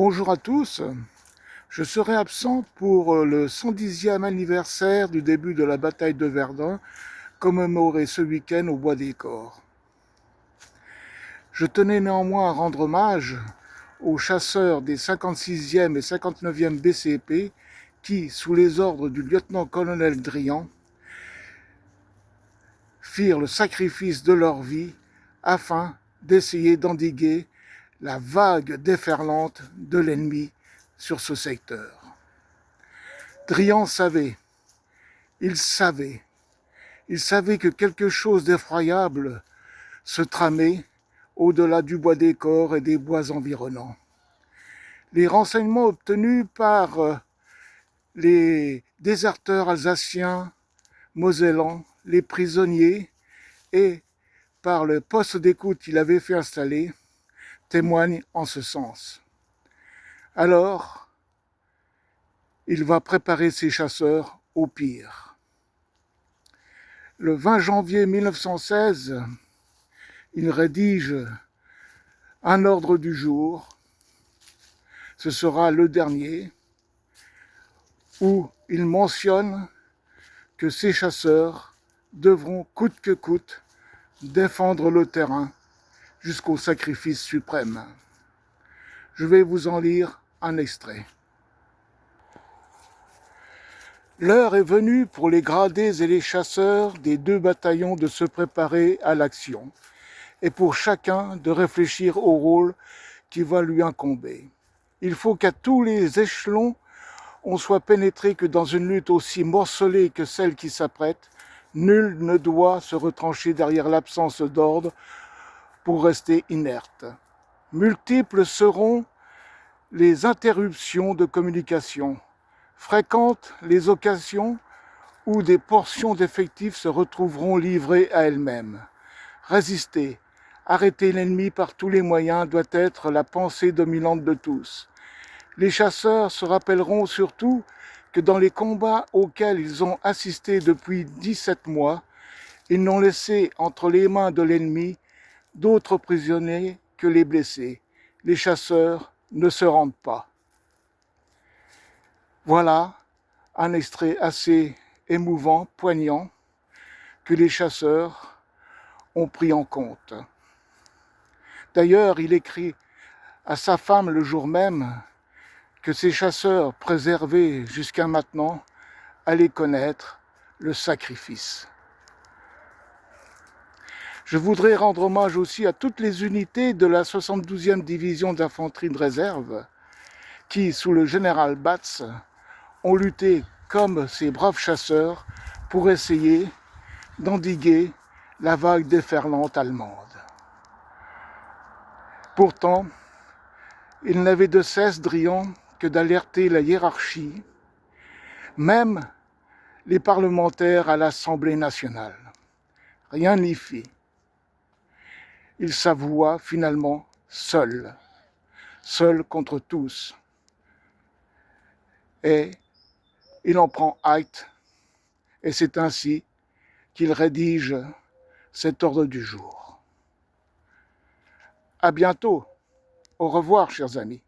Bonjour à tous, je serai absent pour le 110e anniversaire du début de la bataille de Verdun, commémoré ce week-end au Bois des Corps. Je tenais néanmoins à rendre hommage aux chasseurs des 56e et 59e BCP qui, sous les ordres du lieutenant-colonel Drian, firent le sacrifice de leur vie afin d'essayer d'endiguer la vague déferlante de l'ennemi sur ce secteur. Drian savait, il savait que quelque chose d'effroyable se tramait au-delà du Bois des Corps et des bois environnants. Les renseignements obtenus par les déserteurs alsaciens, mosellans, les prisonniers et par le poste d'écoute qu'il avait fait installer témoignent en ce sens. Alors, il va préparer ses chasseurs au pire. Le 20 janvier 1916, il rédige un ordre du jour, ce sera le dernier, où il mentionne que ces chasseurs devront coûte que coûte défendre le terrain jusqu'au sacrifice suprême. Je vais vous en lire un extrait. L'heure est venue pour les gradés et les chasseurs des deux bataillons de se préparer à l'action et pour chacun de réfléchir au rôle qui va lui incomber. Il faut qu'à tous les échelons, on soit pénétré que dans une lutte aussi morcelée que celle qui s'apprête, nul ne doit se retrancher derrière l'absence d'ordre pour rester inerte. Multiples seront les interruptions de communication, fréquentes les occasions où des portions d'effectifs se retrouveront livrées à elles-mêmes. Résister, arrêter l'ennemi par tous les moyens doit être la pensée dominante de tous. Les chasseurs se rappelleront surtout que dans les combats auxquels ils ont assisté depuis 17 mois, ils n'ont laissé entre les mains de l'ennemi d'autres prisonniers que les blessés. Les chasseurs ne se rendent pas. Voilà un extrait assez émouvant, poignant, que les chasseurs ont pris en compte. D'ailleurs, il écrit à sa femme le jour même que ces chasseurs préservés jusqu'à maintenant allaient connaître le sacrifice. Je voudrais rendre hommage aussi à toutes les unités de la 72e division d'infanterie de réserve qui, sous le général Batz, ont lutté comme ces braves chasseurs pour essayer d'endiguer la vague déferlante allemande. Pourtant, il n'avait de cesse, Drian, que d'alerter la hiérarchie, même les parlementaires à l'Assemblée nationale. Rien n'y fit. Il s'avoua finalement seul contre tous. Et il en prend acte, et c'est ainsi qu'il rédige cet ordre du jour. À bientôt. Au revoir, chers amis.